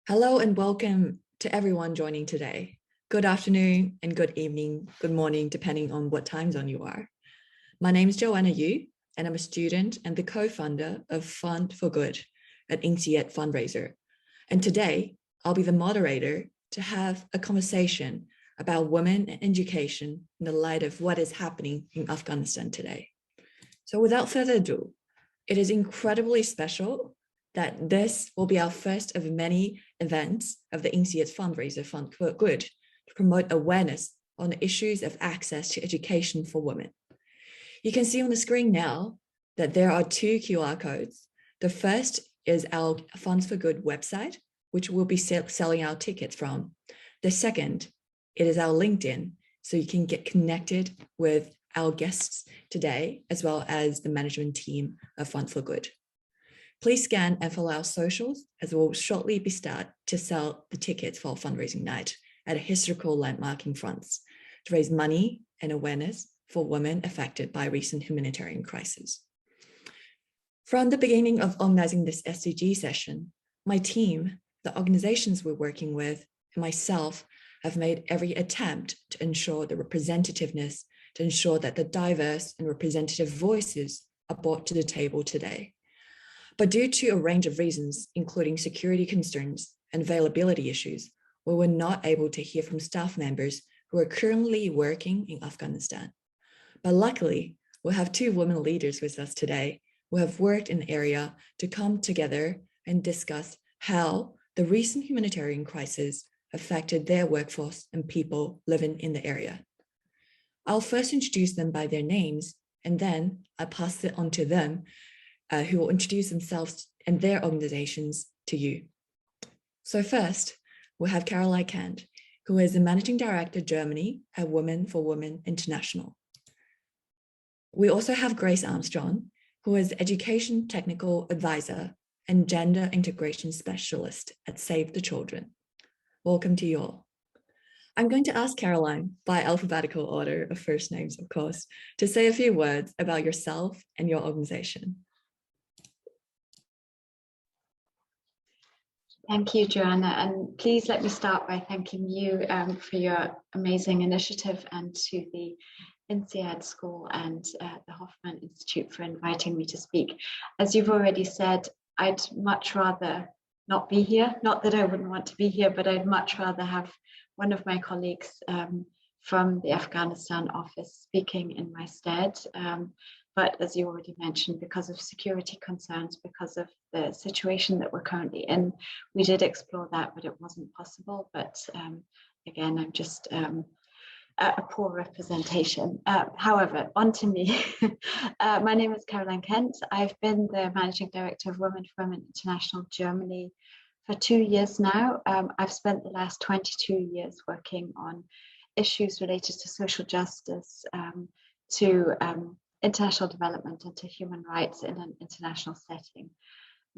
Hello and welcome to everyone joining today. Good afternoon and good evening, good morning, depending on what time zone you are. My name is Joanna Yu, and I'm a student and the co-founder of Fund for Good, an INSEAD fundraiser. And today, I'll be the moderator to have a conversation about women and education in the light of what is happening in Afghanistan today. So without further ado, it is incredibly special that this will be our first of many events of the INSEAD fundraiser Fund for Good to promote awareness on the issues of access to education for women. You can see on the screen now that there are two QR codes. The first is our Funds for Good website, which we'll be selling our tickets from. The second, it is our LinkedIn, so you can get connected with our guests today, as well as the management team of Fund for Good. Please scan and follow our socials, as we'll shortly be start to sell the tickets for our fundraising night at a historical landmark in France to raise money and awareness for women affected by recent humanitarian crisis. From the beginning of organizing this SDG session, my team, the organizations we're working with, and myself have made every attempt to ensure the representativeness, to ensure that the diverse and representative voices are brought to the table today. But due to a range of reasons, including security concerns and availability issues, we were not able to hear from staff members who are currently working in Afghanistan. But luckily, we'll have two women leaders with us today who have worked in the area to come together and discuss how the recent humanitarian crisis affected their workforce and people living in the area. I'll first introduce them by their names, and then I'll pass it on to them, who will introduce themselves and their organizations to you. So first, we'll have Caroline Kent, who is the Managing Director Germany at Women for Women International. We also have Grace Armstrong, who is Education Technical Advisor and Gender Integration Specialist at Save the Children. Welcome to you all. I'm going to ask Caroline, by alphabetical order of first names, of course, to say a few words about yourself and your organization. Thank you, Joanna, and please let me start by thanking you for your amazing initiative, and to the INSEAD School and the Hoffman Institute for inviting me to speak. As you've already said, I'd much rather not be here. Not that I wouldn't want to be here, but I'd much rather have one of my colleagues from the Afghanistan office speaking in my stead. But as you already mentioned, because of security concerns, because of the situation that we're currently in, we did explore that, but it wasn't possible. But again, I'm just a poor representation. However, on to me. My name is Caroline Kent. I've been the Managing Director of Women for Women International Germany for 2 years now. I've spent the last 22 years working on issues related to social justice, to international development, and to human rights in an international setting.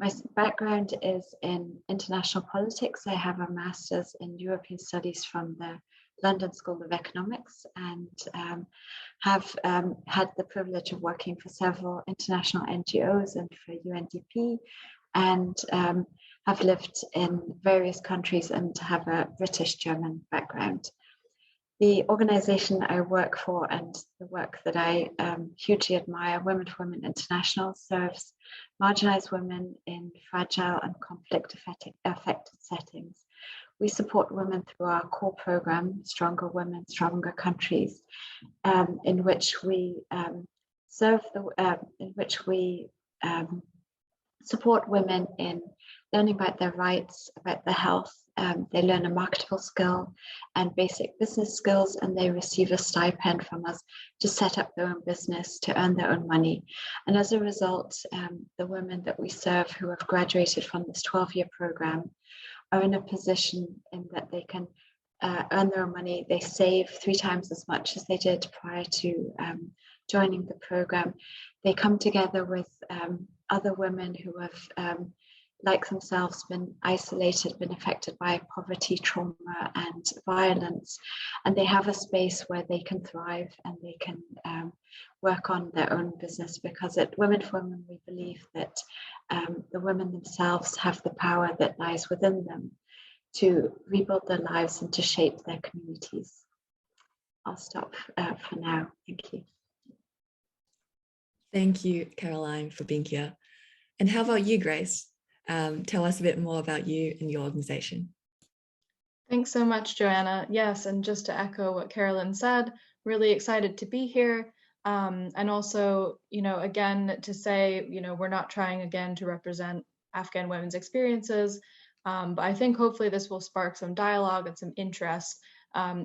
My background is in international politics. I have a master's in European studies from the London School of Economics, and have had the privilege of working for several international NGOs and for UNDP, and have lived in various countries and have a British-German background. The organization I work for and the work that I hugely admire, Women for Women International, serves marginalized women in fragile and conflict-affected settings. We support women through our core program, Stronger Women, Stronger Countries, in which we support women in learning about their rights, about their health. They learn a marketable skill and basic business skills, and they receive a stipend from us to set up their own business, to earn their own money. And as a result, the women that we serve who have graduated from this 12-year program are in a position in that they can earn their own money. They save 3 times as much as they did prior to joining the program. They come together with other women who have, like themselves, been isolated, been affected by poverty, trauma, and violence, and they have a space where they can thrive and they can work on their own business, because at Women for Women, we believe that the women themselves have the power that lies within them. to rebuild their lives and to shape their communities. I'll stop for now. Thank you. Thank you, Caroline, for being here. And how about you, Grace? Tell us a bit more about you and your organization. Thanks so much, Joanna. Yes, and just to echo what Carolyn said, really excited to be here. And also, again, to say, we're not trying again to represent Afghan women's experiences, but I think hopefully this will spark some dialogue and some interest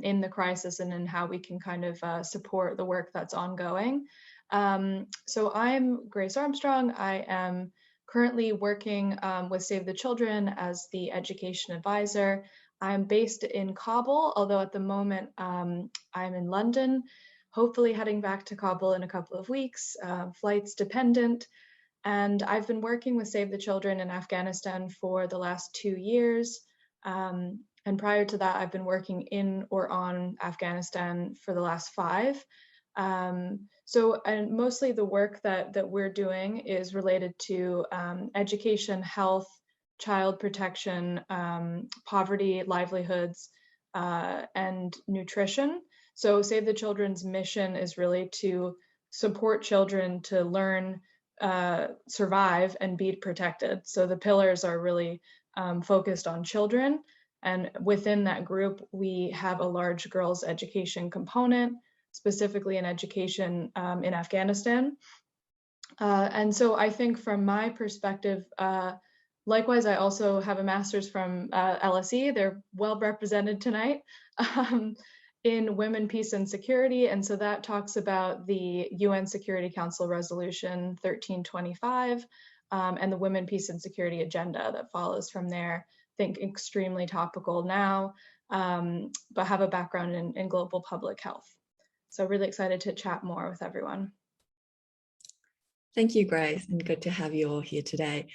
in the crisis and in how we can kind of support the work that's ongoing. So I'm Grace Armstrong. I am currently working with Save the Children as the education advisor. I'm based in Kabul, although at the moment I'm in London, hopefully heading back to Kabul in a couple of weeks, flights dependent. And I've been working with Save the Children in Afghanistan for the last 2 years. And prior to that, I've been working in or on Afghanistan for the last 5. And mostly the work that we're doing is related to education, health, child protection, poverty, livelihoods, and nutrition. So Save the Children's mission is really to support children to learn, survive, and be protected. So the pillars are really focused on children. And within that group, we have a large girls' education component, specifically in education in Afghanistan. And so I think from my perspective, likewise, I also have a master's from LSE. They're well represented tonight in women, peace, and security. And so that talks about the UN Security Council Resolution 1325 and the Women, Peace, and Security agenda that follows from there. I think extremely topical now, but have a background in global public health. So really excited to chat more with everyone. Thank you, Grace, and good to have you all here today.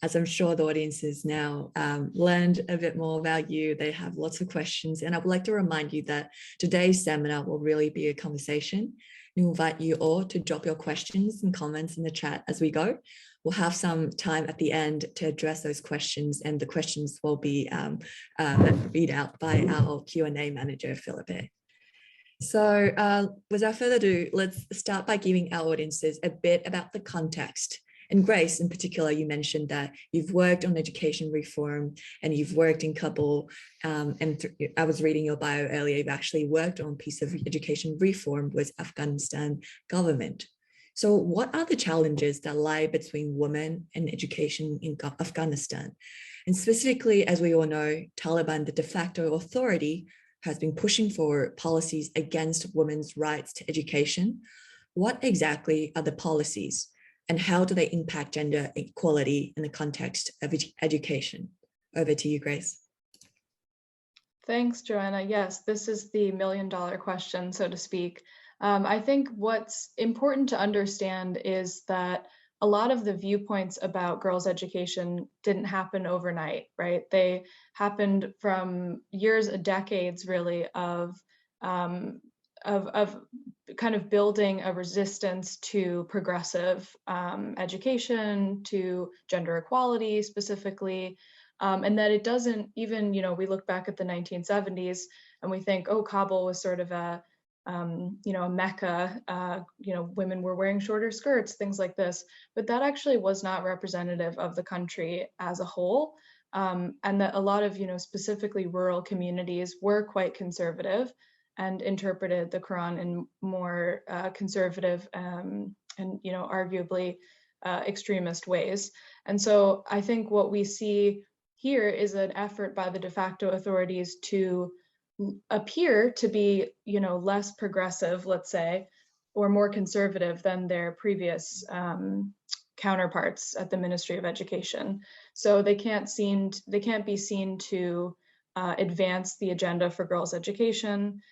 As I'm sure the audience has now learned a bit more about you, they have lots of questions. And I would like to remind you that today's seminar will really be a conversation. We invite you all to drop your questions and comments in the chat as we go. We'll have some time at the end to address those questions, and the questions will be read out by our Q&A manager, Philippe. So without further ado, let's start by giving our audiences a bit about the context. And Grace, in particular, you mentioned that you've worked on education reform and you've worked in Kabul. I was reading your bio earlier, you've actually worked on a piece of education reform with Afghanistan government. So what are the challenges that lie between women and education in Afghanistan? And specifically, as we all know, Taliban, the de facto authority, has been pushing for policies against women's rights to education. What exactly are the policies and how do they impact gender equality in the context of education? Over to you, Grace. Thanks, Joanna. Yes, this is the million-dollar question, so to speak. I think what's important to understand is that a lot of the viewpoints about girls' education didn't happen overnight, right? They happened from years, decades, really, of kind of building a resistance to progressive education, to gender equality specifically, and that it doesn't even, we look back at the 1970s and we think, oh, Kabul was sort of a Mecca, women were wearing shorter skirts, things like this, but that actually was not representative of the country as a whole. And that a lot of, specifically rural communities were quite conservative and interpreted the Quran in more conservative and, arguably extremist ways. And so I think what we see here is an effort by the de facto authorities to appear to be, less progressive, let's say, or more conservative than their previous counterparts at the Ministry of Education. So they can't be seen to advance the agenda for girls' education,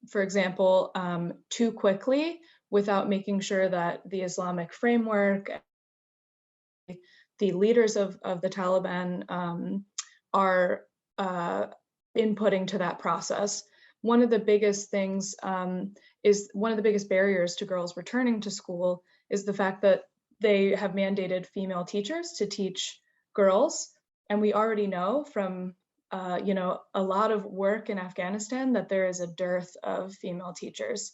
for example, too quickly without making sure that the Islamic framework, the leaders of the Taliban are inputting to that process. One of the biggest things is one of the biggest barriers to girls returning to school is the fact that they have mandated female teachers to teach girls. And we already know from a lot of work in Afghanistan that there is a dearth of female teachers,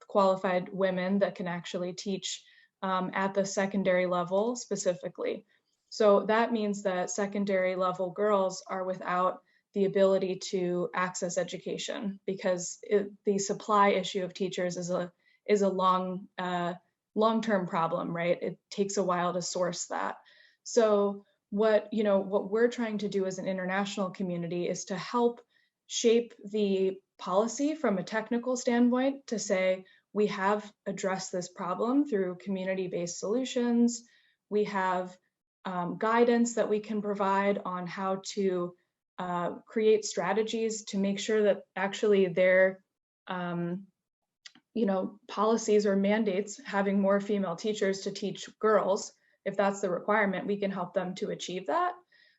qualified women that can actually teach at the secondary level specifically. So that means that secondary level girls are without the ability to access education because the supply issue of teachers is a long-term problem, right? It takes a while to source that. So what we're trying to do as an international community is to help shape the policy from a technical standpoint to say we have addressed this problem through community-based solutions. We have guidance that we can provide on how to create strategies to make sure that actually their policies or mandates having more female teachers to teach girls, if that's the requirement, we can help them to achieve that.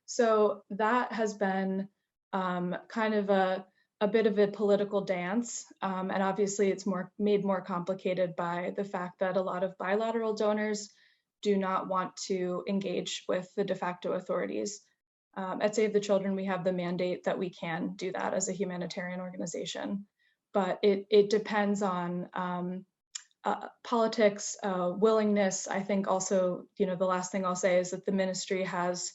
So that has been kind of a bit of a political dance. And obviously it's made more complicated by the fact that a lot of bilateral donors do not want to engage with the de facto authorities. At Save the Children, we have the mandate that we can do that as a humanitarian organization, but it depends on politics, willingness. I think also, the last thing I'll say is that the ministry has,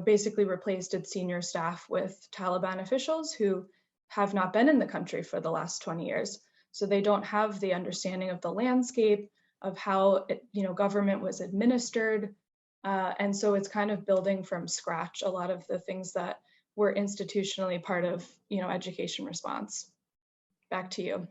basically replaced its senior staff with Taliban officials who have not been in the country for the last 20 years. So they don't have the understanding of the landscape, of how government was administered. And so it's kind of building from scratch a lot of the things that were institutionally part of education response. Back to you.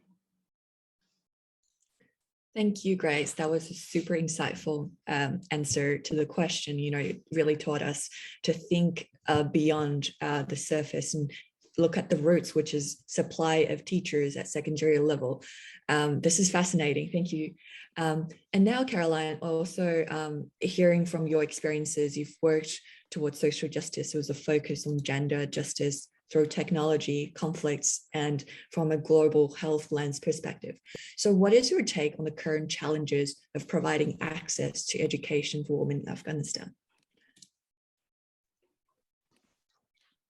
Thank you, Grace. That was a super insightful answer to the question. It really taught us to think beyond the surface and look at the roots, which is supply of teachers at secondary level. This is fascinating. Thank you. And now, Caroline, also hearing from your experiences, you've worked towards social justice. It was a focus on gender justice through technology, conflicts, and from a global health lens perspective. So what is your take on the current challenges of providing access to education for women in Afghanistan?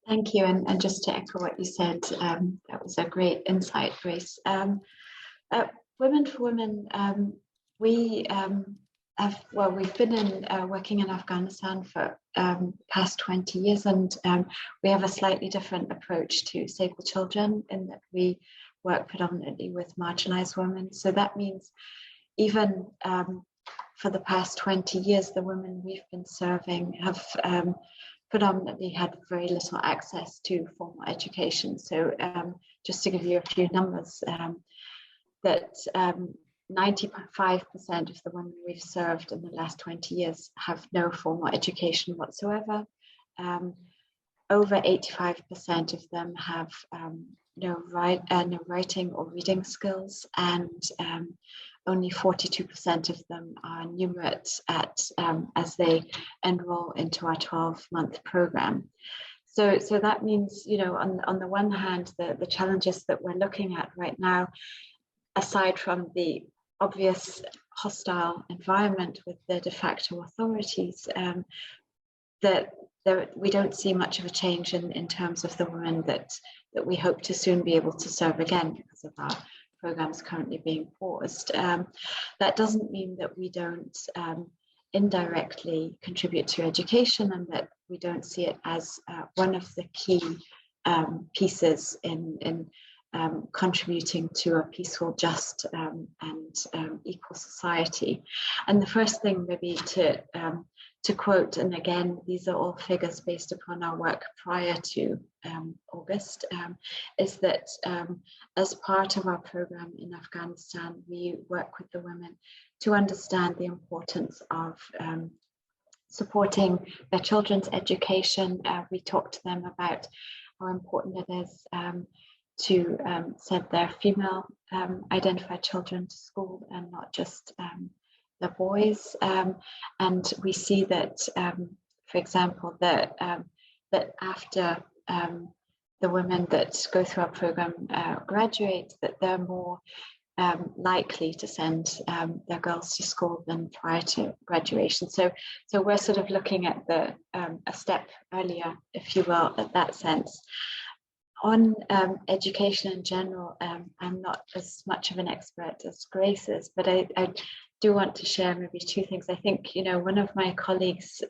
Thank you. And just to echo what you said, that was a great insight, Grace. Women for Women, we've been working in Afghanistan for past 20 years, and we have a slightly different approach to Save the Children in that we work predominantly with marginalized women. So that means even for the past 20 years, the women we've been serving have predominantly had very little access to formal education. So just to give you a few numbers, that 95% of the women we've served in the last 20 years have no formal education whatsoever. Over 85% of them have no writing or reading skills, and only 42% of them are numerate as they enroll into our 12-month program. So that means, on the one hand, the challenges that we're looking at right now, aside from the obvious hostile environment with the de facto authorities, that we don't see much of a change in terms of the women that we hope to soon be able to serve again because of our programs currently being paused. That doesn't mean that we don't indirectly contribute to education, and that we don't see it as one of the key pieces in contributing to a peaceful, just and equal society. And the first thing maybe to quote, and again, these are all figures based upon our work prior to August, is that as part of our program in Afghanistan, we work with the women to understand the importance of supporting their children's education. We talk to them about how important it is to send their female identified children to school and not just the boys. And we see that, for example, that after the women that go through our program graduate, that they're more likely to send their girls to school than prior to graduation. So we're sort of looking at the a step earlier, if you will, at that sense. On education in general, I'm not as much of an expert as Grace is, but I do want to share maybe two things. I think, you know, one of my colleagues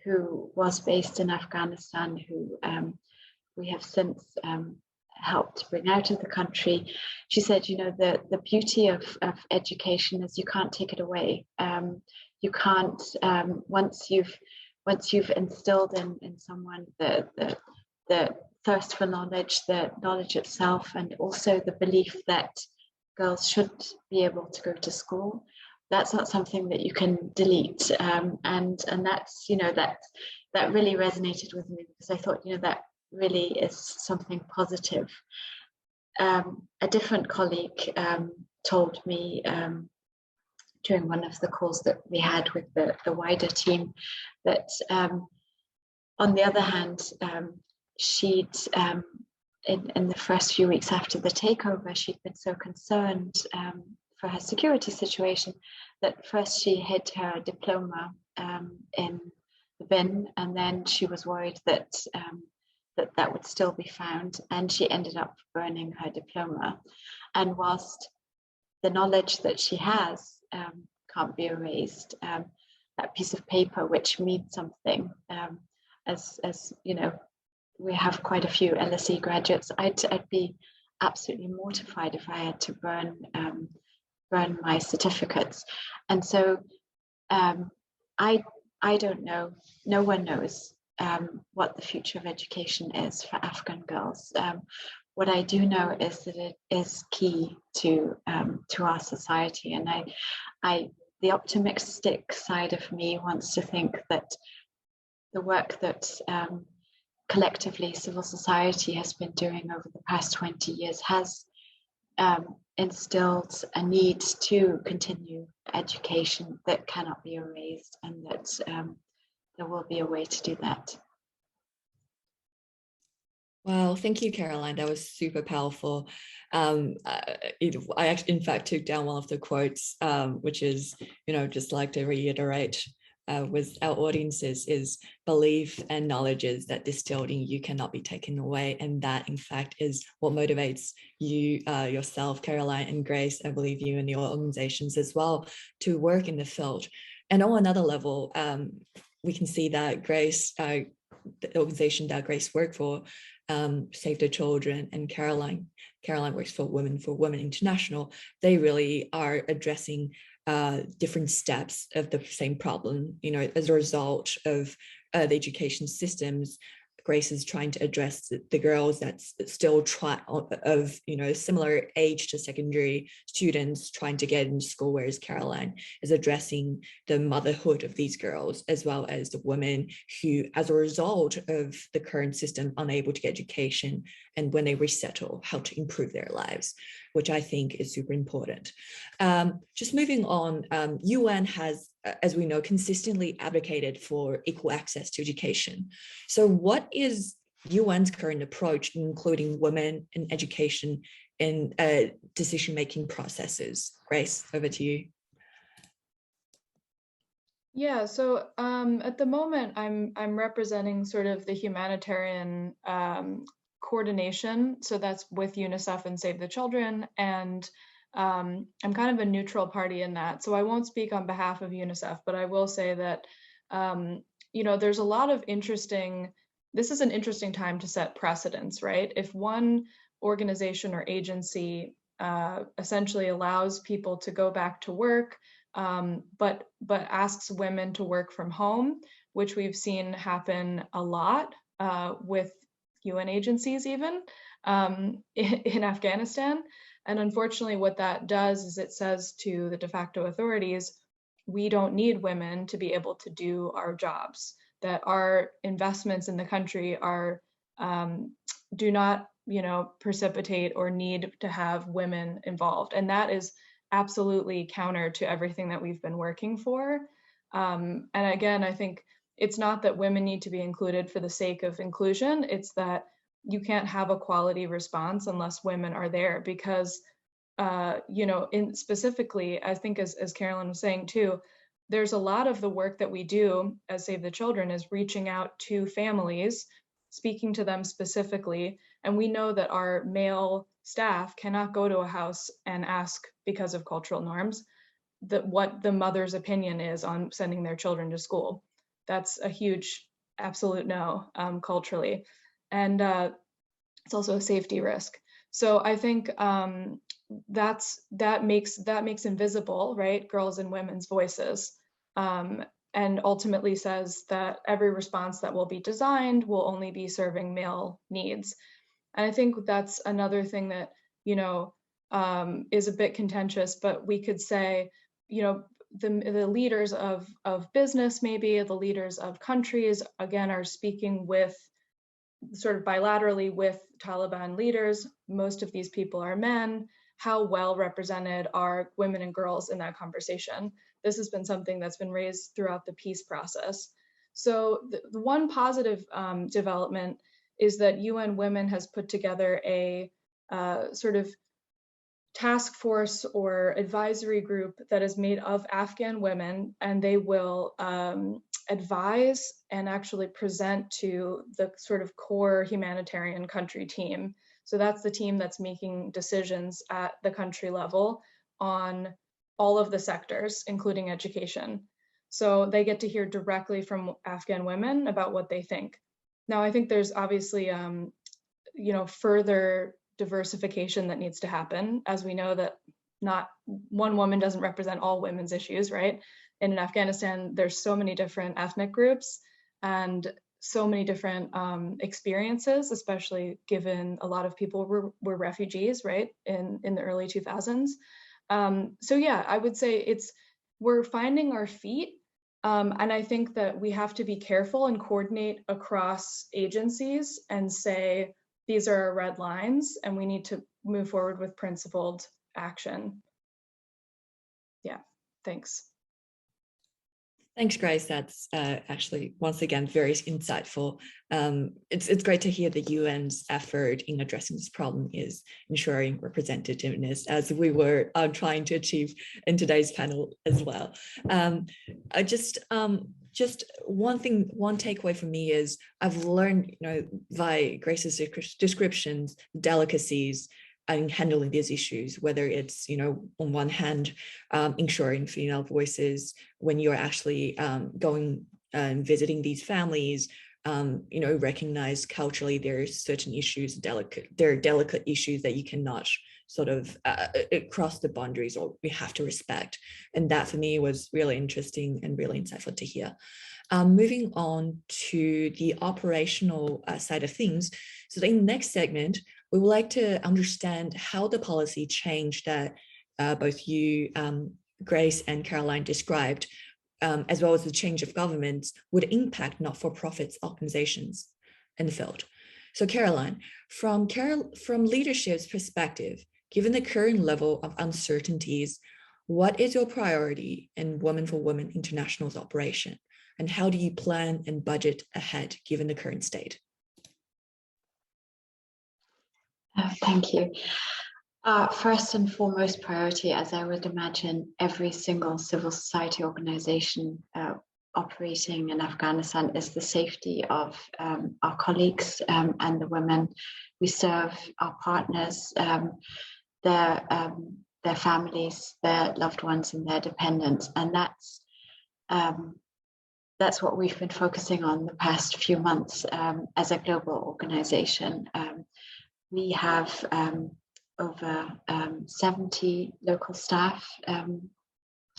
who was based in Afghanistan, who we have since helped bring out of the country, she said, you know, the beauty of education is you can't take it away. You can't, once you've instilled in someone the thirst for knowledge, the knowledge itself, and also the belief that girls should be able to go to school, that's not something that you can delete. And that's, you know, that really resonated with me, because I thought, you know, that really is something positive. A different colleague told me during one of the calls that we had with the wider team that on the other hand, she'd in the first few weeks after the takeover, she'd been so concerned for her security situation that first she hid her diploma in the bin, and then she was worried that that would still be found, and she ended up burning her diploma. And whilst the knowledge that she has can't be erased, that piece of paper which means something, as you know, we have quite a few LSE graduates, I'd be absolutely mortified if I had to burn my certificates. And so I don't know, no one knows what the future of education is for Afghan girls. What I do know is that it is key to our society, and the optimistic side of me wants to think that the work that collectively civil society has been doing over the past 20 years has instilled a need to continue education that cannot be erased, and that there will be a way to do that. Wow, thank you, Caroline. That was super powerful. I actually, in fact, took down one of the quotes, which is, you know, just like to reiterate with our audiences, is belief and knowledge is that distilled in you cannot be taken away. And that, in fact, is what motivates you, yourself, Caroline, and Grace, I believe you and your organizations as well, to work in the field. And on another level, we can see that Grace, the organization that Grace worked for, Save the Children, and Caroline works for Women International, they really are addressing different steps of the same problem. You know, as a result of the education systems, Grace is trying to address the girls that's still of, you know, similar age to secondary students trying to get into school, whereas Caroline is addressing the motherhood of these girls, as well as the women who, as a result of the current system, unable to get education, and when they resettle, how to improve their lives, which I think is super important. Just moving on, UN has, as we know, consistently advocated for equal access to education. So what is UN's current approach, including women in education in decision-making processes? Grace, over to you. Yeah, so at the moment, I'm representing sort of the humanitarian coordination. So that's with UNICEF and Save the Children, and I'm kind of a neutral party in that. So I won't speak on behalf of UNICEF, but I will say that you know, there's a lot of this is an interesting time to set precedents, right? If one organization or agency essentially allows people to go back to work, but asks women to work from home, which we've seen happen a lot with UN agencies even in Afghanistan. And unfortunately, what that does is it says to the de facto authorities, we don't need women to be able to do our jobs, that our investments in the country are do not, you know, precipitate or need to have women involved. And that is absolutely counter to everything that we've been working for. And again, I think it's not that women need to be included for the sake of inclusion, it's that you can't have a quality response unless women are there, because in specifically, I think as Carolyn was saying too, there's a lot of the work that we do as Save the Children is reaching out to families, speaking to them specifically. And we know that our male staff cannot go to a house and ask, because of cultural norms, what the mother's opinion is on sending their children to school. That's a huge absolute no culturally. And it's also a safety risk. So I think that makes invisible, right, girls and women's voices, and ultimately says that every response that will be designed will only be serving male needs. And I think that's another thing that is a bit contentious, but we could say, the leaders of business, maybe the leaders of countries, again, are speaking with sort of bilaterally with Taliban leaders. Most of these people are men. How well represented are women and girls in that conversation? This has been something that's been raised throughout the peace process. So the one positive development is that UN Women has put together a sort of task force or advisory group that is made of Afghan women, and they will advise and actually present to the sort of core humanitarian country team. So that's the team that's making decisions at the country level on all of the sectors, including education. So they get to hear directly from Afghan women about what they think. Now, I think there's obviously, further diversification that needs to happen, as we know that not one woman doesn't represent all women's issues, right? In Afghanistan, there's so many different ethnic groups and so many different experiences, especially given a lot of people were refugees, right, in the early 2000s. So yeah, I would say we're finding our feet. And I think that we have to be careful and coordinate across agencies and say, these are our red lines, and we need to move forward with principled action. Yeah, thanks. Thanks, Grace. That's actually, once again, very insightful. It's great to hear the UN's effort in addressing this problem is ensuring representativeness, as we were trying to achieve in today's panel as well. Just one takeaway for me is I've learned, via Grace's descriptions, delicacies in handling these issues, whether it's, on one hand, ensuring female voices when you're actually going and visiting these families, recognize culturally there are certain issues, there are delicate issues that you cannot sort of cross the boundaries, or we have to respect. And that for me was really interesting and really insightful to hear. Moving on to the operational side of things. So in the next segment, we would like to understand how the policy change that both you, Grace, and Caroline described, as well as the change of governments, would impact not-for-profit organizations in the field. So Caroline, from leadership's perspective, given the current level of uncertainties, what is your priority in Women for Women International's operation? And how do you plan and budget ahead given the current state? Thank you. First and foremost priority, as I would imagine every single civil society organization operating in Afghanistan, is the safety of our colleagues and the women we serve, our partners, their families, their loved ones, and their dependents. And that's what we've been focusing on the past few months as a global organization. We have over 70 local staff.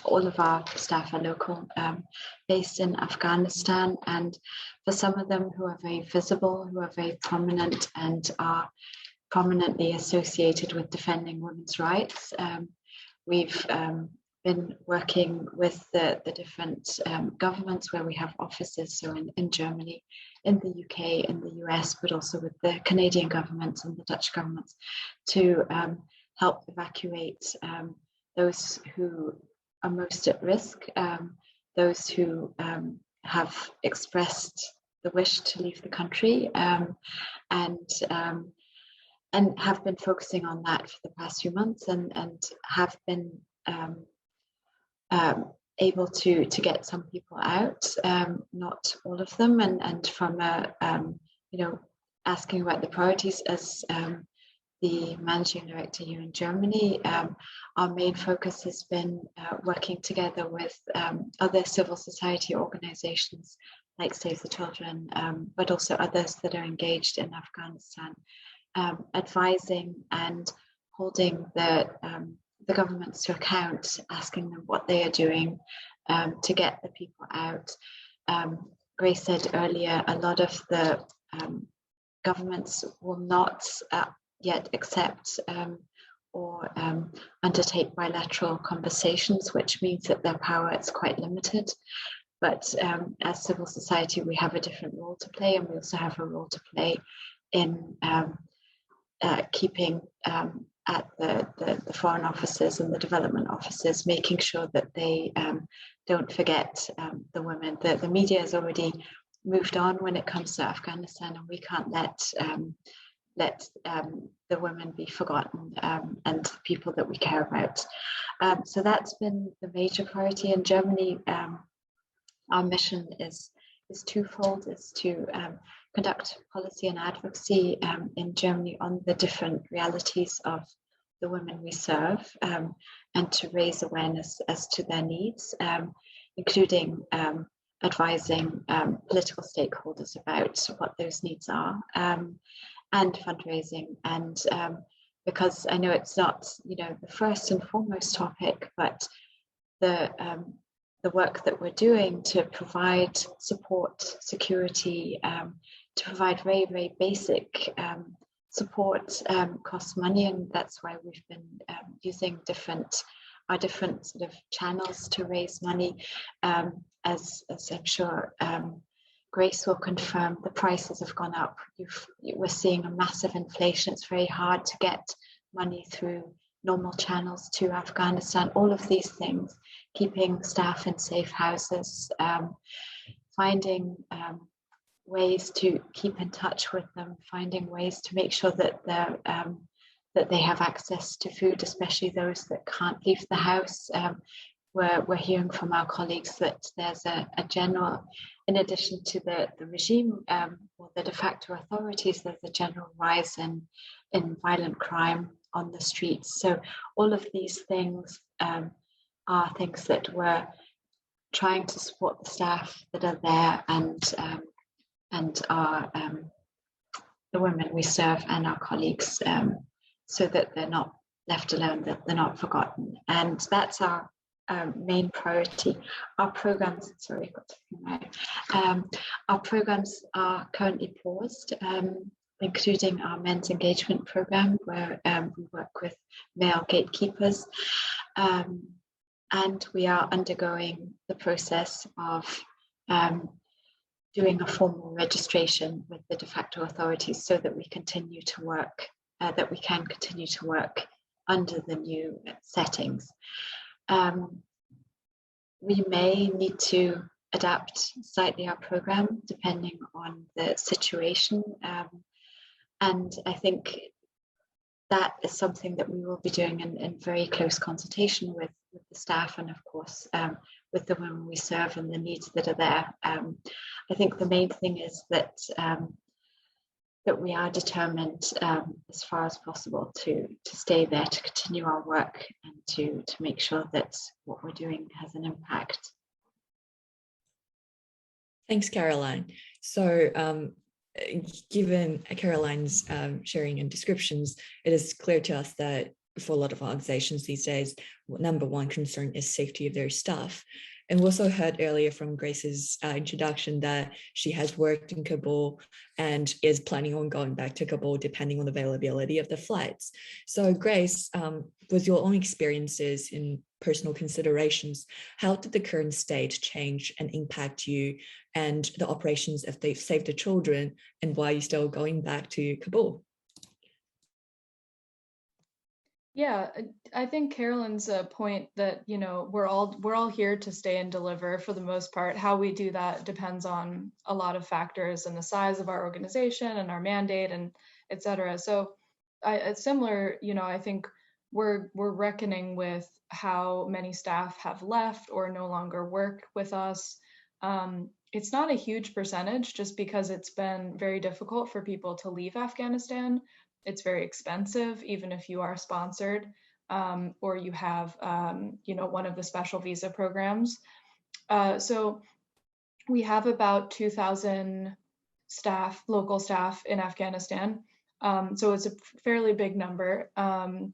All of our staff are local, based in Afghanistan, and for some of them who are very visible, who are very prominent and are prominently associated with defending women's rights, we've been working with the different governments where we have offices, so in Germany, in the UK, in the US, but also with the Canadian government and the Dutch governments, to help evacuate those who are most at risk, those who have expressed the wish to leave the country, and and have been focusing on that for the past few months, and have been able to get some people out, not all of them, and from asking about the priorities as the managing director here in Germany, our main focus has been working together with other civil society organizations like Save the Children, but also others that are engaged in Afghanistan, advising and holding the governments to account, asking them what they are doing to get the people out. Grace said earlier, a lot of the governments will not yet accept or undertake bilateral conversations, which means that their power is quite limited. But as civil society, we have a different role to play, and we also have a role to play in keeping at the foreign offices and the development offices, making sure that they don't forget the women. The media has already moved on when it comes to Afghanistan, and we can't let the women be forgotten, and the people that we care about. So that's been the major priority in Germany. Our mission is twofold: is to conduct policy and advocacy in Germany on the different realities of the women we serve, and to raise awareness as to their needs, including advising political stakeholders about what those needs are, and fundraising. And because I know it's not, the first and foremost topic, but the work that we're doing to provide support, security, to provide very, very basic support costs money, and that's why we've been using our different sort of channels to raise money. As I'm sure Grace will confirm, the prices have gone up. We're seeing a massive inflation. It's very hard to get money through normal channels to Afghanistan. All of these things, keeping staff in safe houses, finding ways to keep in touch with them, finding ways to make sure that that they have access to food, especially those that can't leave the house. We're hearing from our colleagues that there's a general, in addition to the regime or the de facto authorities, there's a general rise in violent crime on the streets. So all of these things are things that we're trying to support the staff that are there, and our the women we serve and our colleagues, so that they're not left alone, that they're not forgotten. And that's our main priority. Our programs, our programs are currently paused, including our men's engagement program, where we work with male gatekeepers, and we are undergoing the process of doing a formal registration with the de facto authorities, so that we continue to work, that we can continue to work under the new settings. We may need to adapt slightly our program depending on the situation, and I think that is something that we will be doing in very close consultation with the staff, and of course with the women we serve and the needs that are there. I think the main thing is that that we are determined as far as possible to stay there, to continue our work, and to make sure that what we're doing has an impact. Thanks, Caroline. So given Caroline's sharing and descriptions, it is clear to us that for a lot of organizations these days, number one concern is safety of their staff. And we also heard earlier from Grace's introduction that she has worked in Kabul and is planning on going back to Kabul depending on the availability of the flights. So Grace, with your own experiences in personal considerations, how did the current state change and impact you and the operations of Save the Children, and why are you still going back to Kabul? Yeah, I think Carolyn's point that, we're all here to stay and deliver for the most part. How we do that depends on a lot of factors and the size of our organization and our mandate and et cetera. So similar, I think we're reckoning with how many staff have left or no longer work with us. It's not a huge percentage just because it's been very difficult for people to leave Afghanistan. It's very expensive, even if you are sponsored or you have, one of the special visa programs. So we have about 2,000 staff, local staff in Afghanistan. So it's a fairly big number. And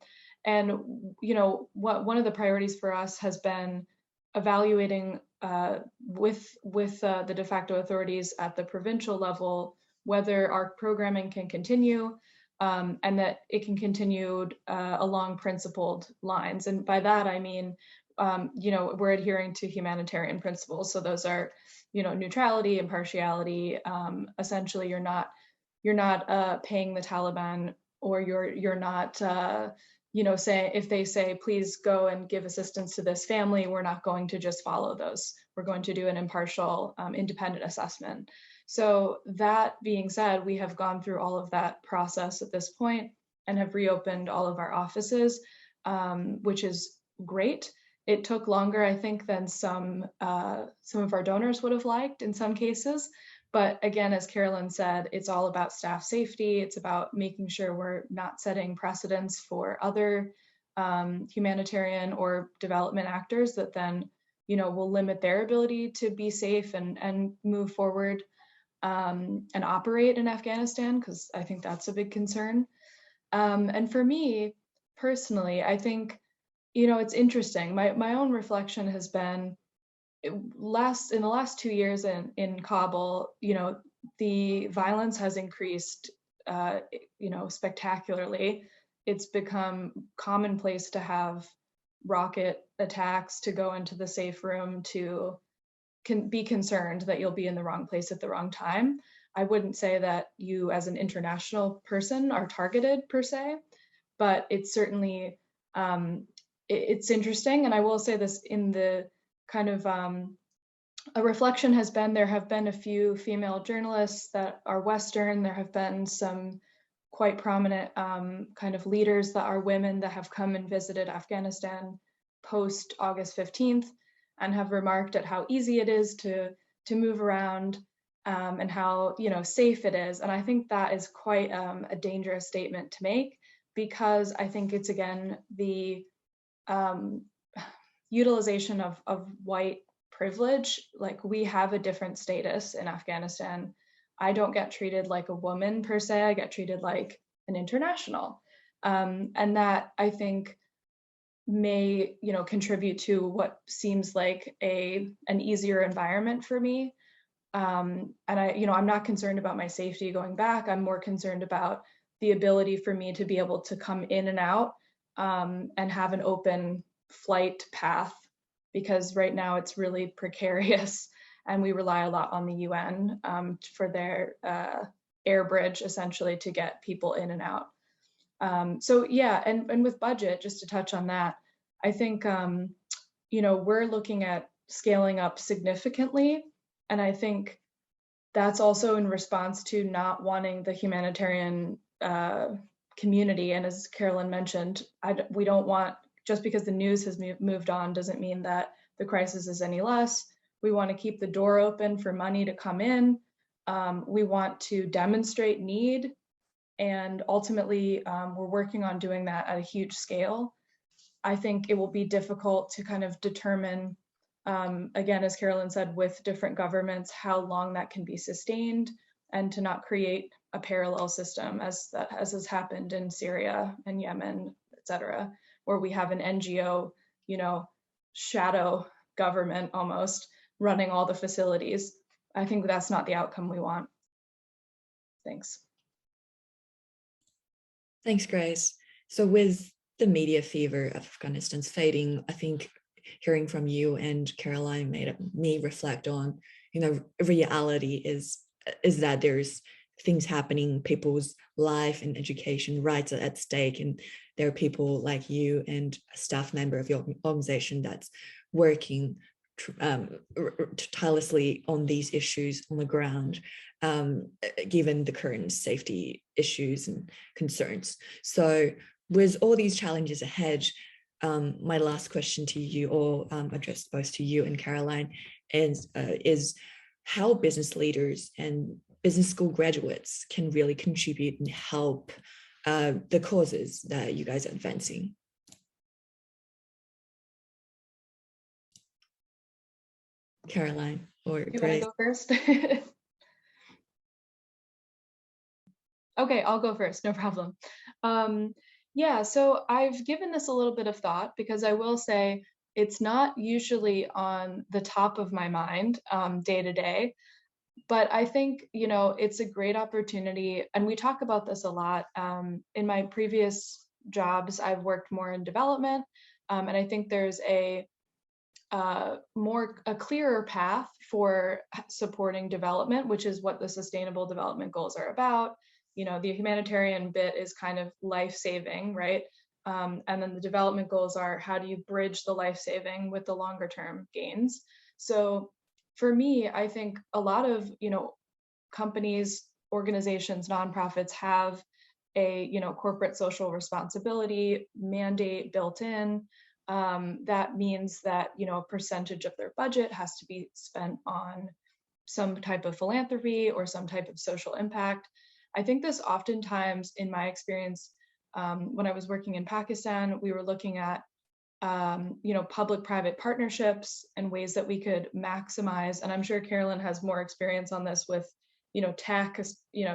one of the priorities for us has been evaluating with the de facto authorities at the provincial level whether our programming can continue and that it can continue along principled lines. And by that I mean, we're adhering to humanitarian principles. So those are, neutrality, impartiality. Essentially, you're not paying the Taliban, or you're not, say if they say please go and give assistance to this family, we're not going to just follow those. We're going to do an impartial, independent assessment. So that being said, we have gone through all of that process at this point and have reopened all of our offices, which is great. It took longer, I think, than some of our donors would have liked in some cases. But again, as Carolyn said, it's all about staff safety. It's about making sure we're not setting precedents for other humanitarian or development actors that then, will limit their ability to be safe and move forward and operate in Afghanistan, because I think that's a big concern. And for me personally, I think, it's interesting. My own reflection has been in the last 2 years in Kabul, the violence has increased, spectacularly. It's become commonplace to have rocket attacks, to go into the safe room, to be concerned that you'll be in the wrong place at the wrong time. I wouldn't say that you as an international person are targeted per se, but it's certainly, it's interesting. And I will say this in the kind of a reflection has been, there have been a few female journalists that are Western. There have been some quite prominent kind of leaders that are women that have come and visited Afghanistan post August 15th and have remarked at how easy it is to move around and how safe it is. And I think that is quite a dangerous statement to make, because I think it's again the utilization of white privilege. Like, we have a different status in Afghanistan. I don't get treated like a woman per se. I get treated like an international. And that, I think, may contribute to what seems like an easier environment for me. And I'm not concerned about my safety going back. I'm more concerned about the ability for me to be able to come in and out and have an open flight path, because right now it's really precarious and we rely a lot on the UN for their air bridge essentially to get people in and out. So yeah, and with budget, just to touch on that, I think we're looking at scaling up significantly, and I think that's also in response to not wanting the humanitarian community. And as Carolyn mentioned, we don't want, just because the news has moved on doesn't mean that the crisis is any less. We want to keep the door open for money to come in. We want to demonstrate need, and ultimately we're working on doing that at a huge scale. I think it will be difficult to kind of determine, again, as Carolyn said, with different governments, how long that can be sustained, and to not create a parallel system as has happened in Syria and Yemen, et cetera, where we have an NGO, shadow government almost running all the facilities. I think that's not the outcome we want. Thanks. Thanks, Grace. So with the media fever of Afghanistan's fading, I think hearing from you and Caroline made me reflect on, reality is that there's things happening, people's life and education rights are at stake, and there are people like you and a staff member of your organization that's working tirelessly on these issues on the ground. given the current safety issues and concerns. So with all these challenges ahead, my last question to you, or addressed both to you and Caroline, is how business leaders and business school graduates can really contribute and help the causes that you guys are advancing. Caroline or You Grace? want to go first? Okay, I'll go first, no problem. Yeah, so I've given this a little bit of thought, because I will say it's not usually on the top of my mind day to day, but I think, it's a great opportunity, and we talk about this a lot. In my previous jobs, I've worked more in development, and I think there's a clearer path for supporting development, which is what the Sustainable Development Goals are about. The humanitarian bit is kind of life-saving, right? And then the development goals are, how do you bridge the life-saving with the longer term gains? So for me, I think a lot of, companies, organizations, nonprofits have a, corporate social responsibility mandate built in. That means that, a percentage of their budget has to be spent on some type of philanthropy or some type of social impact. I think this oftentimes, in my experience, when I was working in Pakistan, we were looking at, public-private partnerships and ways that we could maximize, and I'm sure Carolyn has more experience on this with, tech,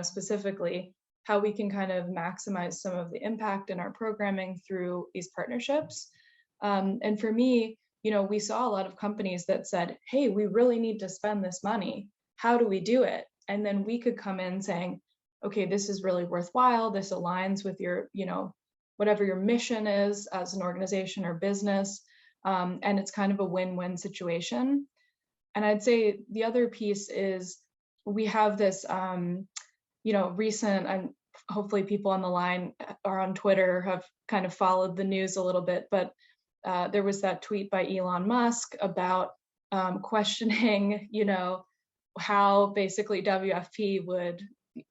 specifically, how we can kind of maximize some of the impact in our programming through these partnerships. And for me, we saw a lot of companies that said, hey, we really need to spend this money. How do we do it? And then we could come in saying, okay, this is really worthwhile. This aligns with your, whatever your mission is as an organization or business. And it's kind of a win-win situation. And I'd say the other piece is we have this, recent, and hopefully people on the line or on Twitter have kind of followed the news a little bit, but there was that tweet by Elon Musk about questioning, how basically WFP would,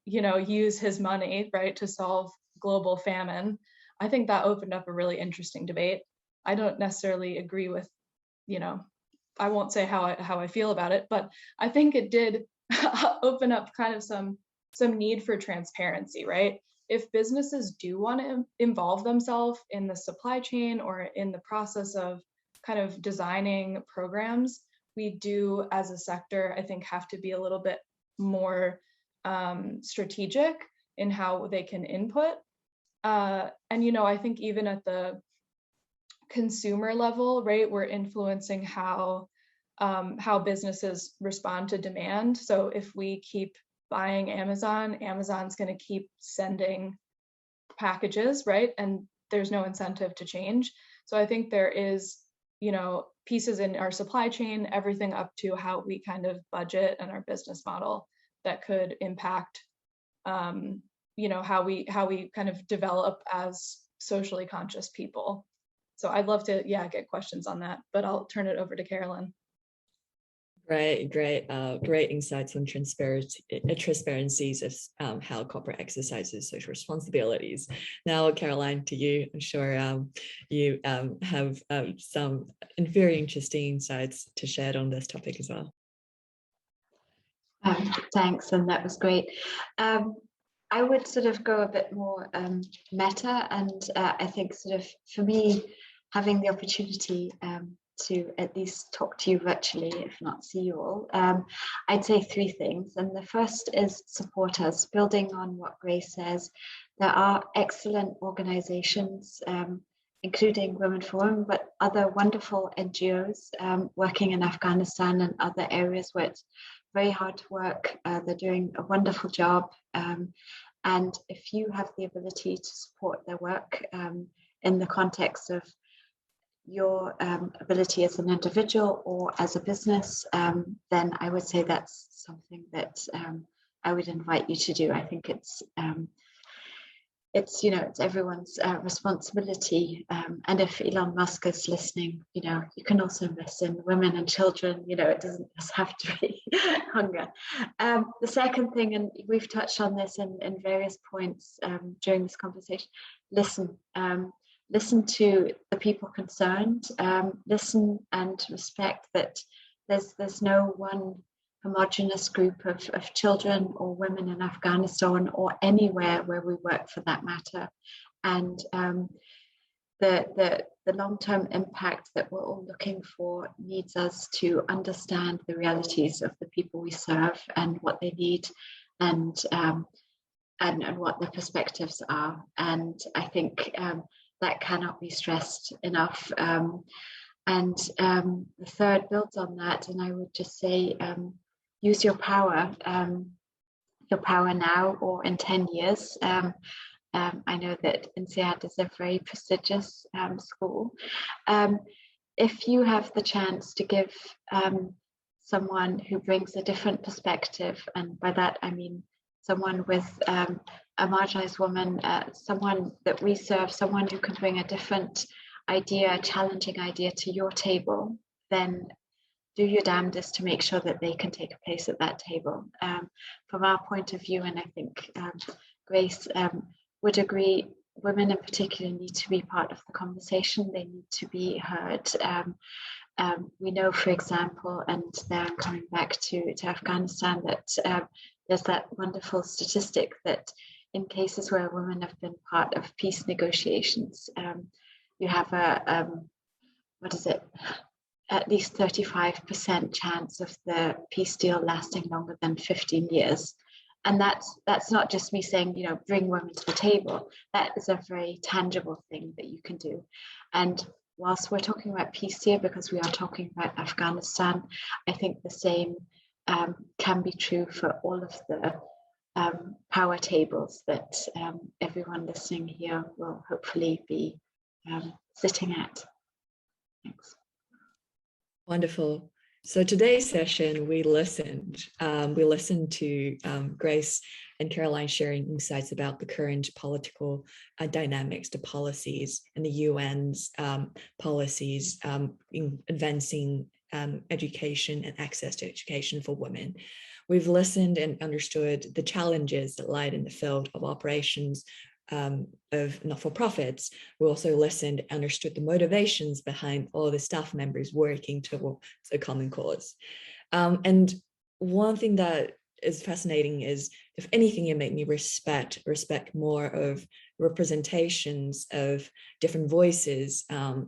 use his money, right, to solve global famine. I think that opened up a really interesting debate. I don't necessarily agree with, I won't say how I feel about it, but I think it did open up kind of some need for transparency, right? If businesses do want to involve themselves in the supply chain or in the process of kind of designing programs, we do, as a sector, I think, have to be a little bit more strategic in how they can input. And, I think even at the consumer level, right, we're influencing how businesses respond to demand. So if we keep buying Amazon, Amazon's going to keep sending packages, right? And there's no incentive to change. So I think there is, pieces in our supply chain, everything up to how we kind of budget and our business model that could impact, how we kind of develop as socially conscious people. So I'd love to, get questions on that, but I'll turn it over to Carolyn. Great insights on transparencies of how corporate exercises social responsibilities. Now, Caroline, to you, I'm sure you have some very interesting insights to share on this topic as well. Thanks, and that was great. I would sort of go a bit more meta, and I think sort of for me, having the opportunity to at least talk to you virtually, if not see you all, I'd say three things. And the first is support us. Building on what Grace says, there are excellent organizations, including Women for Women, but other wonderful NGOs working in Afghanistan and other areas where it's very hard to work. They're doing a wonderful job. And if you have the ability to support their work in the context of your ability as an individual or as a business, then I would say that's something that I would invite you to do. I think it's it's it's everyone's responsibility. And if Elon Musk is listening, you can also miss in women and children. It doesn't just have to be hunger. The second thing, and we've touched on this in various points during this conversation, listen. Listen to the people concerned. Listen and respect that there's no one homogenous group of children or women in Afghanistan or anywhere where we work for that matter. And the long-term impact that we're all looking for needs us to understand the realities of the people we serve and what they need and what their perspectives are. And I think that cannot be stressed enough. And the third builds on that, and I would just say, use your power now or in 10 years. I know that INSEAD is a very prestigious school. If you have the chance to give someone who brings a different perspective, and by that I mean someone with a marginalized woman, someone that we serve, someone who can bring a different idea, a challenging idea to your table, then do your damnedest to make sure that they can take a place at that table. From our point of view, and I think Grace would agree, women in particular need to be part of the conversation. They need to be heard. We know, for example, and there I'm coming back to Afghanistan, that there's that wonderful statistic that in cases where women have been part of peace negotiations, you have at least 35% chance of the peace deal lasting longer than 15 years. And that's not just me saying, bring women to the table. That is a very tangible thing that you can do. And whilst we're talking about peace here, because we are talking about Afghanistan, I think the same can be true for all of the power tables that everyone listening here will hopefully be sitting at. Thanks. Wonderful. So today's session, we listened to Grace and Caroline sharing insights about the current political dynamics, the policies, and the UN's policies in advancing education and access to education for women. We've listened and understood the challenges that lie in the field of operations of not-for-profits. We also listened and understood the motivations behind all the staff members working towards a common cause. And one thing that is fascinating is, if anything, it made me respect more of representations of different voices,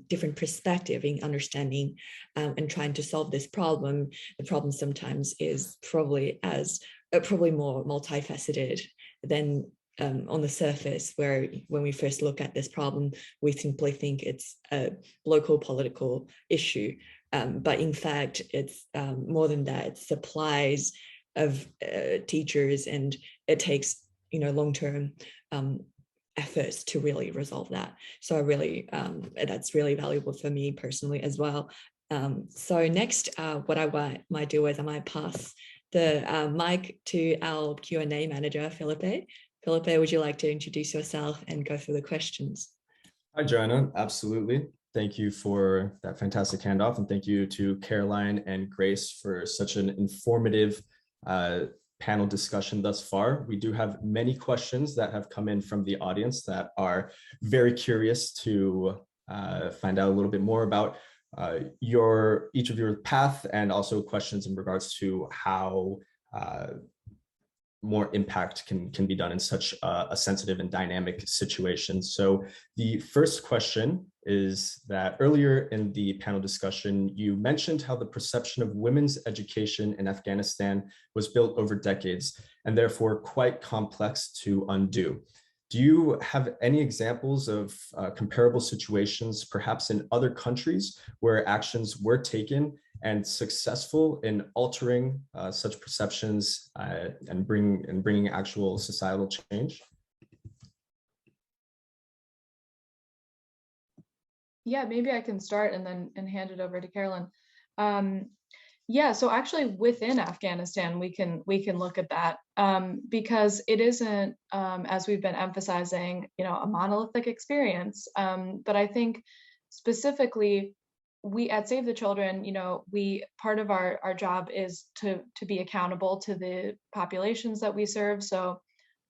different perspective in understanding and trying to solve this problem. The problem sometimes is probably more multifaceted than on the surface, where when we first look at this problem, we simply think it's a local political issue. But in fact, it's more than that. It supplies of teachers, and it takes long-term efforts to really resolve that. So I really that's really valuable for me personally as well. So next, what I might do is I might pass the mic to our Q&A manager, Philippe. Philippe, would you like to introduce yourself and go through the questions? Hi, Joanna. Absolutely. Thank you for that fantastic handoff, and thank you to Caroline and Grace for such an informative panel discussion thus far. We do have many questions that have come in from the audience that are very curious to find out a little bit more about each of your path, and also questions in regards to how more impact can be done in such a sensitive and dynamic situation. So the first question is that earlier in the panel discussion, you mentioned how the perception of women's education in Afghanistan was built over decades and therefore quite complex to undo. Do you have any examples of comparable situations, perhaps in other countries, where actions were taken and successful in altering such perceptions and bringing actual societal change? Yeah, maybe I can start and hand it over to Carolyn. Yeah, so actually within Afghanistan, we can look at that because it isn't, as we've been emphasizing, a monolithic experience. But I think specifically, we at Save the Children, we part of our job is to be accountable to the populations that we serve. So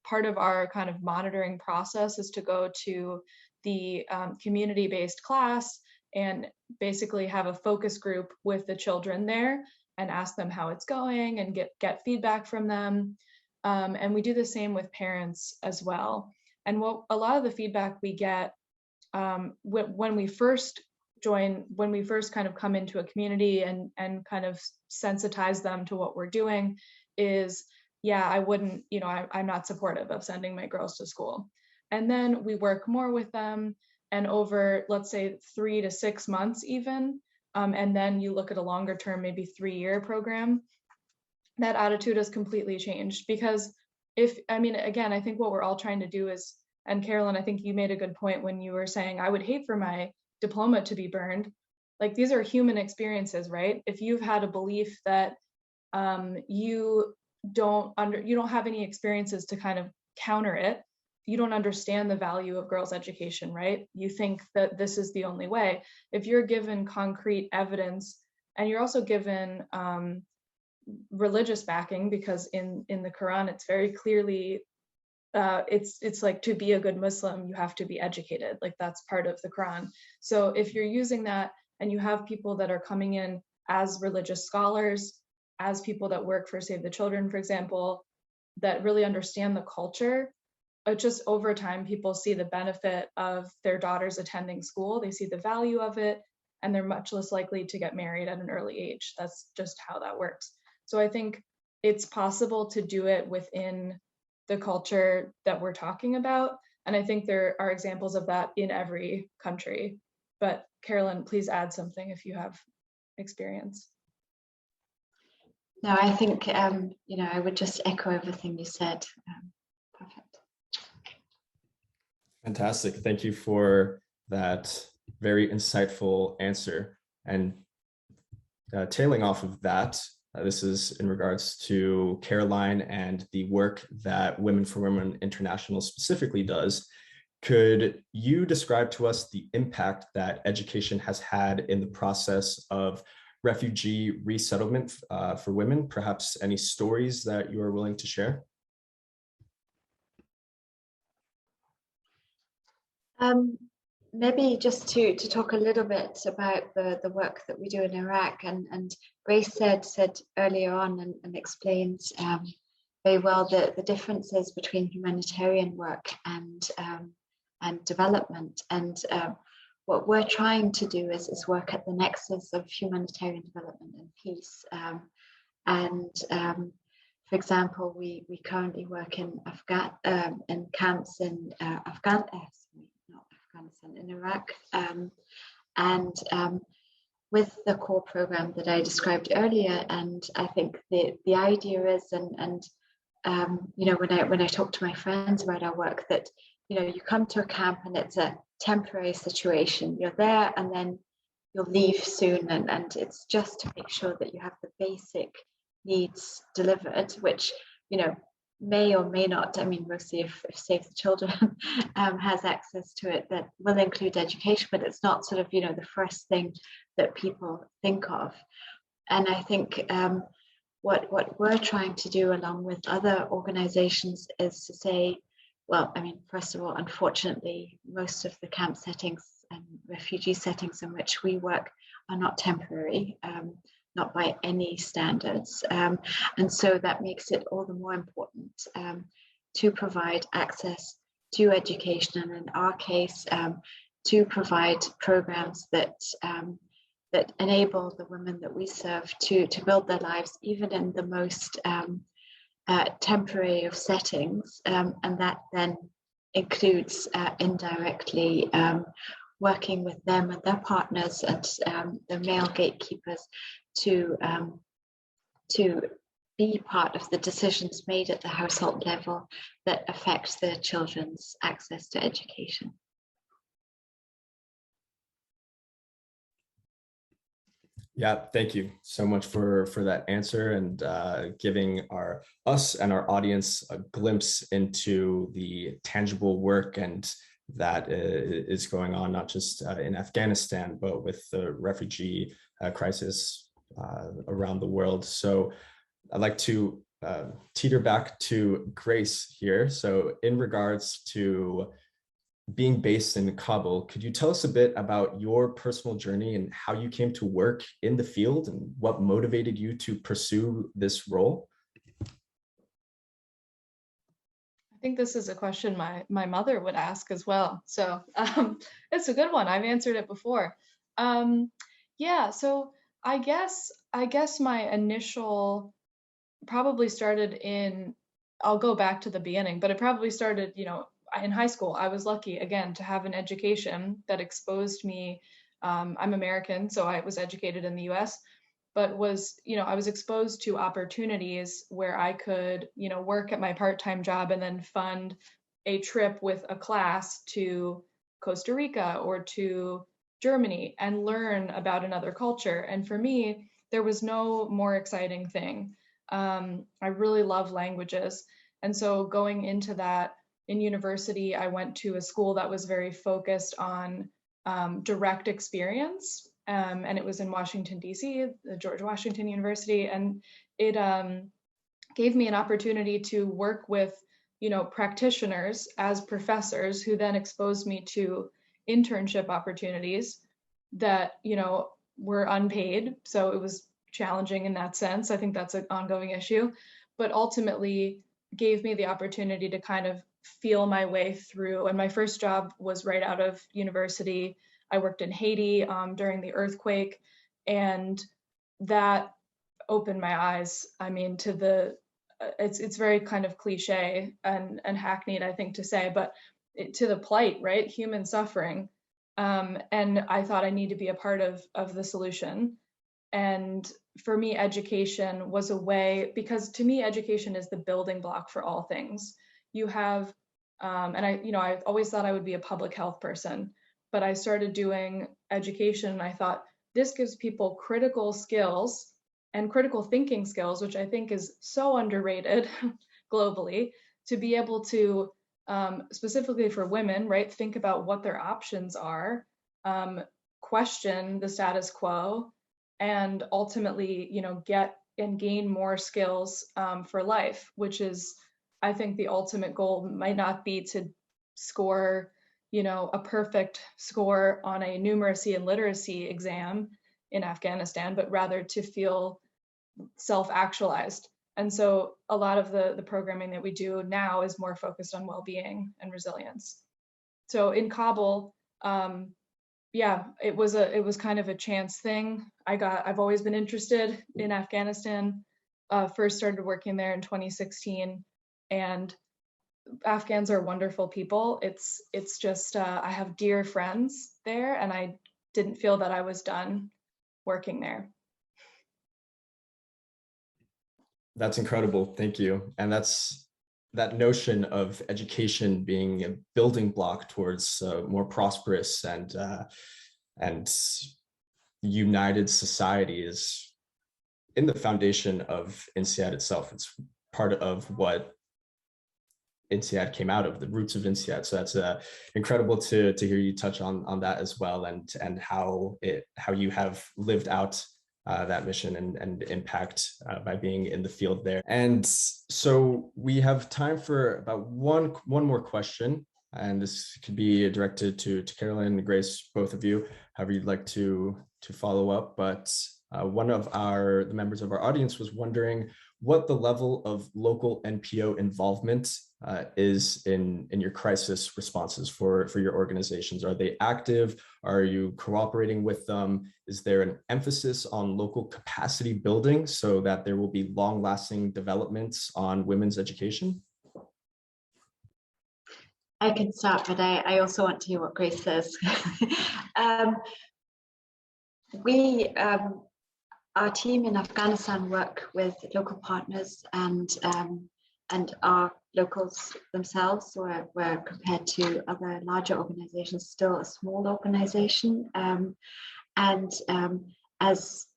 part of our kind of monitoring process is to go to the community-based class and basically have a focus group with the children there and ask them how it's going and get feedback from them. And we do the same with parents as well. And what a lot of the feedback we get when we first kind of come into a community and kind of sensitize them to what we're doing is, yeah, I wouldn't, I'm not supportive of sending my girls to school. And then we work more with them, and over, let's say, 3 to 6 months even, and then you look at a longer term, maybe 3-year program, that attitude has completely changed. Because again, I think what we're all trying to do is, and Carolyn, I think you made a good point when you were saying, I would hate for my diploma to be burned. Like, these are human experiences, right? If you've had a belief that you don't have any experiences to kind of counter it, you don't understand the value of girls' education, right? You think that this is the only way. If you're given concrete evidence, and you're also given religious backing, because in the Quran, it's very clearly, it's like, to be a good Muslim, you have to be educated. Like, that's part of the Quran. So if you're using that and you have people that are coming in as religious scholars, as people that work for Save the Children, for example, that really understand the culture, just over time, people see the benefit of their daughters attending school. They see the value of it, and they're much less likely to get married at an early age. That's just how that works. So I think it's possible to do it within the culture that we're talking about. And I think there are examples of that in every country. But Carolyn, please add something if you have experience. No, I think, I would just echo everything you said. Perfect. Fantastic. Thank you for that very insightful answer. And tailing off of that, this is in regards to Caroline and the work that Women for Women International specifically does. Could you describe to us the impact that education has had in the process of refugee resettlement for women? Perhaps any stories that you are willing to share? Maybe just to talk a little bit about the work that we do in Iraq, and Grace said earlier on and explained very well the differences between humanitarian work and development. And what we're trying to do is work at the nexus of humanitarian development and peace. For example, we currently work in camps in in Iraq, with the core program that I described earlier. And I think the idea is, when I talk to my friends about our work, that you come to a camp and it's a temporary situation. You're there and then you'll leave soon, and it's just to make sure that you have the basic needs delivered, which may or may not. Mostly if Save the Children has access to it, that will include education, but it's not sort of the first thing that people think of. And I think what we're trying to do, along with other organizations, is to say, well, first of all, unfortunately, most of the camp settings and refugee settings in which we work are not temporary, not by any standards. And so that makes it all the more important to provide access to education, and in our case, to provide programs that enable the women that we serve to build their lives, even in the most temporary of settings. And that then includes indirectly working with them and their partners and the male gatekeepers to be part of the decisions made at the household level that affect their children's access to education. Yeah, thank you so much for that answer and giving us and our audience a glimpse into the tangible work and that is going on not just in Afghanistan, but with the refugee crisis around the world. So I'd like to teeter back to Grace here. So in regards to being based in Kabul, could you tell us a bit about your personal journey and how you came to work in the field and what motivated you to pursue this role? I think this is a question my mother would ask as well. So it's a good one. I've answered it before. Yeah, so I guess my initial probably started in, I'll go back to the beginning, but it probably started, in high school. I was lucky again to have an education that exposed me. I'm American, so I was educated in the US, but I was exposed to opportunities where I could, work at my part-time job and then fund a trip with a class to Costa Rica or to Germany and learn about another culture. And for me, there was no more exciting thing. I really love languages. And so going into that in university, I went to a school that was very focused on direct experience. And it was in Washington, D.C., the George Washington University. And it gave me an opportunity to work with, practitioners as professors who then exposed me to internship opportunities that, were unpaid. So it was challenging in that sense. I think that's an ongoing issue, but ultimately gave me the opportunity to kind of feel my way through. And my first job was right out of university. I worked in Haiti during the earthquake, and that opened my eyes. I mean, to the it's very kind of cliche and hackneyed, I think, to say, but to the plight, right? Human suffering. And I thought I need to be a part of the solution. And for me, education was a way, because to me, education is the building block for all things. You have, and I always thought I would be a public health person, but I started doing education and I thought this gives people critical skills and critical thinking skills, which I think is so underrated globally, to be able to, specifically for women, right, think about what their options are, question the status quo, and ultimately, get and gain more skills for life, which is, I think, the ultimate goal might not be to score, a perfect score on a numeracy and literacy exam in Afghanistan, but rather to feel self-actualized. And so a lot of the programming that we do now is more focused on well-being and resilience. So in Kabul, yeah, it was kind of a chance thing. I've always been interested in Afghanistan. First started working there in 2016, and Afghans are wonderful people. It's just I have dear friends there, and I didn't feel that I was done working there. That's incredible. Thank you. And that's that notion of education being a building block towards more prosperous and united society is in the foundation of INSEAD itself. It's part of what INSEAD came out of, the roots of INSEAD. So that's incredible to hear you touch on that as well, and how you have lived out that mission and impact by being in the field there. And so we have time for about one more question, and this could be directed to Carolyn and Grace, both of you, however you'd like to follow up. But one of the members of our audience was wondering what the level of local NPO involvement is in your crisis responses for your organizations. Are they active? Are you cooperating with them? Is there an emphasis on local capacity building so that there will be long-lasting developments on women's education? I can start, but I also want to hear what Grace says. Our team in Afghanistan work with local partners and our locals themselves. So we're compared to other larger organizations, still a small organization. As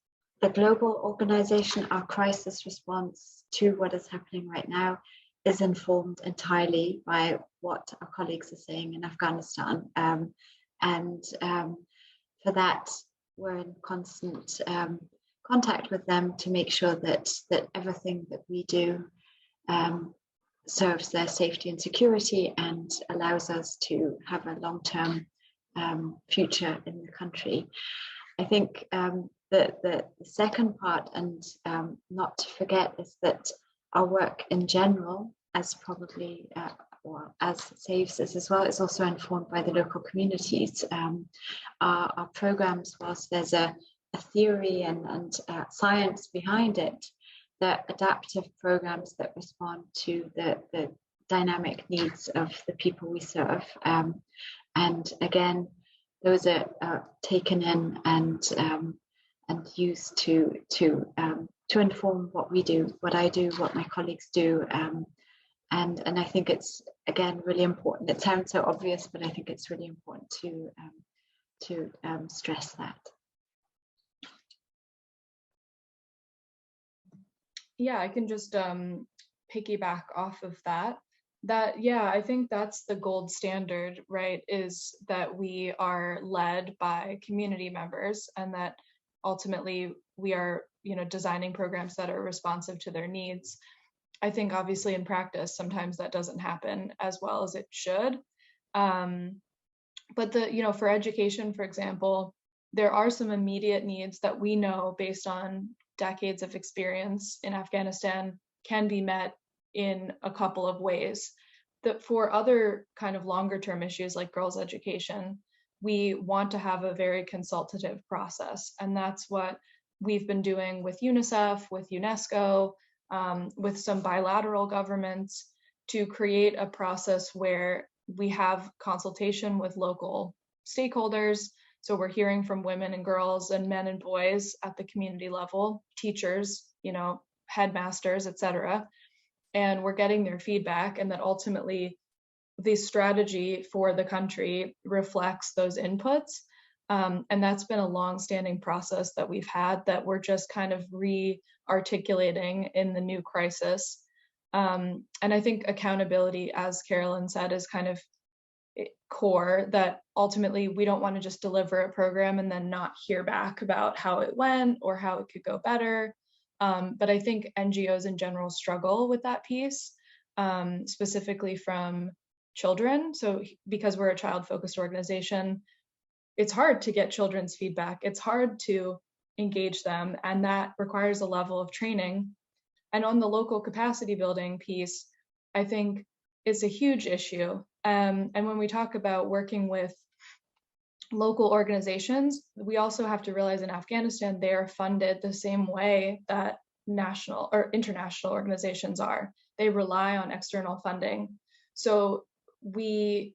the global organization, our crisis response to what is happening right now is informed entirely by what our colleagues are saying in Afghanistan. For that, we're in constant contact with them to make sure that everything that we do serves their safety and security and allows us to have a long-term future in the country. I think the second part, and not to forget, is that our work in general, as probably or as SAVES is as well, is also informed by the local communities. Our programs, whilst there's a theory and science behind it, they're adaptive programs that respond to the dynamic needs of the people we serve. And again, those are taken in and used to inform what we do, what I do, what my colleagues do. And I think it's, again, really important. It sounds so obvious, but I think it's really important to stress that. Yeah, I can just piggyback off of that. Yeah, I think that's the gold standard, right? Is that we are led by community members, and that ultimately we are, designing programs that are responsive to their needs. I think obviously in practice, sometimes that doesn't happen as well as it should. But for education, for example, there are some immediate needs that we know based on decades of experience in Afghanistan can be met in a couple of ways. That for other kind of longer term issues like girls' education, we want to have a very consultative process. And that's what we've been doing with UNICEF, with UNESCO, with some bilateral governments, to create a process where we have consultation with local stakeholders. So we're hearing from women and girls and men and boys at the community level, teachers, headmasters, etc. And we're getting their feedback, and that ultimately the strategy for the country reflects those inputs. And that's been a long-standing process that we've had, that we're just kind of re-articulating in the new crisis. And I think accountability, as Carolyn said, is kind of core, that ultimately we don't want to just deliver a program and then not hear back about how it went or how it could go better. But I think NGOs in general struggle with that piece, specifically from children. So because we're a child-focused organization, it's hard to get children's feedback. It's hard to engage them, and that requires a level of training. And on the local capacity building piece, I think it's a huge issue. And when we talk about working with local organizations, we also have to realize in Afghanistan, they are funded the same way that national or international organizations are. They rely on external funding. So we,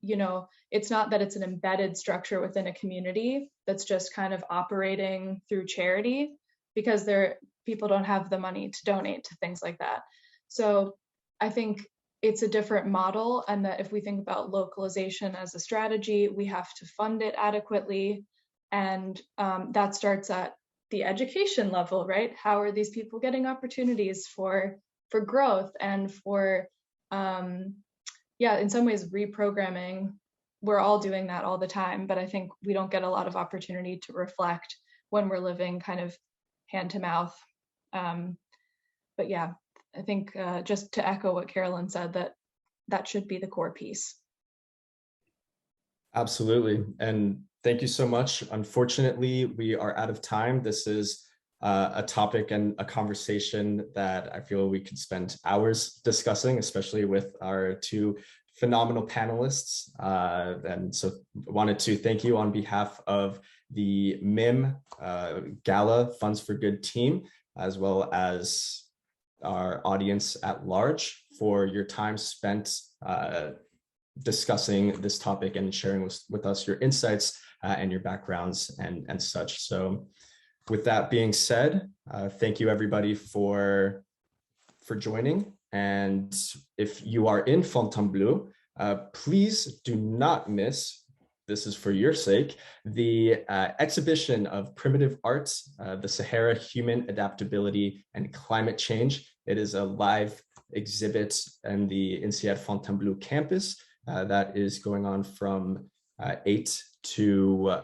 it's not that it's an embedded structure within a community that's just kind of operating through charity, because people don't have the money to donate to things like that. So I think it's a different model, and that if we think about localization as a strategy, we have to fund it adequately. And that starts at the education level, right? How are these people getting opportunities for growth and for, in some ways, reprogramming? We're all doing that all the time, but I think we don't get a lot of opportunity to reflect when we're living kind of hand to mouth. But yeah, I think just to echo what Carolyn said, that should be the core piece. Absolutely. And thank you so much. Unfortunately, we are out of time. This is a topic and a conversation that I feel we could spend hours discussing, especially with our two phenomenal panelists. And so wanted to thank you on behalf of the MIM Gala Funds for Good team, as well as our audience at large, for your time spent discussing this topic and sharing with us your insights and your backgrounds and such. So with that being said, thank you everybody for joining. And if you are in Fontainebleau, please do not miss this is for your sake, the exhibition of primitive arts, the Sahara, Human Adaptability and Climate Change. It is a live exhibit in the INSEAD Fontainebleau campus that is going on from 8 to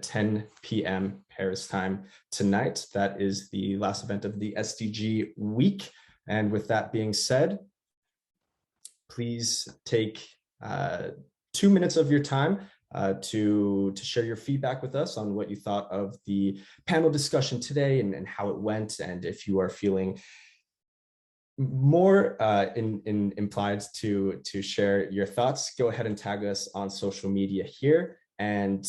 10 p.m. Paris time tonight. That is the last event of the SDG week. And with that being said, please take 2 minutes of your time to share your feedback with us on what you thought of the panel discussion today and how it went. And if you are feeling more implied to share your thoughts, go ahead and tag us on social media here. And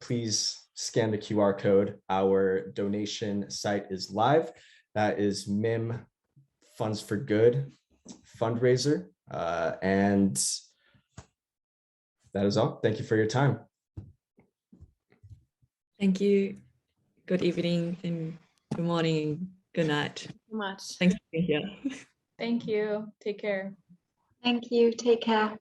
please scan the QR code. Our donation site is live. That is MIM Funds for Good fundraiser. And that is all. Thank you for your time. Thank you. Good evening and good morning. Good night. So much. Thanks for being here. Thank you. Take care. Thank you. Take care.